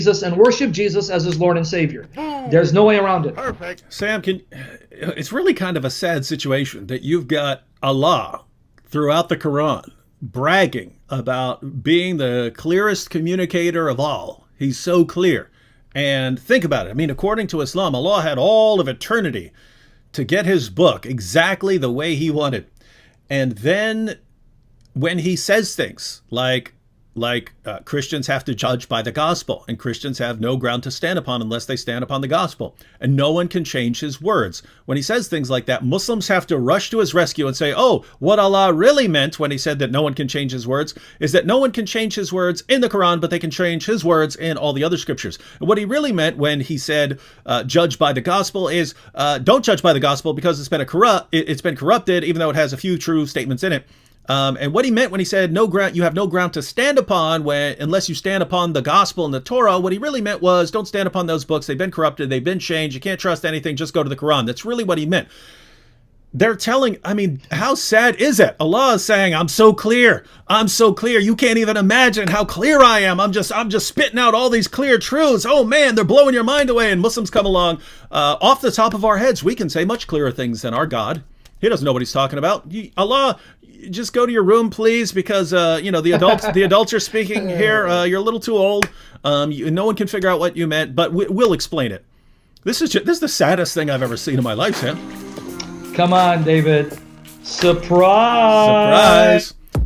Jesus and worship Jesus as his Lord and Savior. There's no way around it. Perfect. Sam, it's really kind of a sad situation that you've got Allah throughout the Quran bragging about being the clearest communicator of all. He's so clear. And think about it. I mean, according to Islam, Allah had all of eternity to get his book exactly the way he wanted. And then when he says things like Christians have to judge by the gospel, and Christians have no ground to stand upon unless they stand upon the gospel, and no one can change his words. When he says things like that, Muslims have to rush to his rescue and say, oh, what Allah really meant when he said that no one can change his words is that no one can change his words in the Quran, but they can change his words in all the other scriptures. And what he really meant when he said judge by the gospel is don't judge by the gospel because it's been corrupted, even though it has a few true statements in it. And what he meant when he said you have no ground to stand upon unless you stand upon the gospel and the Torah, what he really meant was don't stand upon those books. They've been corrupted. They've been changed. You can't trust anything. Just go to the Quran. That's really what he meant. They're telling, I mean, how sad is it? Allah is saying, I'm so clear. I'm so clear. You can't even imagine how clear I am. I'm just spitting out all these clear truths. Oh man, they're blowing your mind away. And Muslims come along. Off the top of our heads, we can say much clearer things than our God. He doesn't know what he's talking about. Allah, just go to your room, please, because the adults are speaking here. You're a little too old. No one can figure out what you meant, but we'll explain it. This is the saddest thing I've ever seen in my life, Sam. Come on, David. Surprise! Surprise!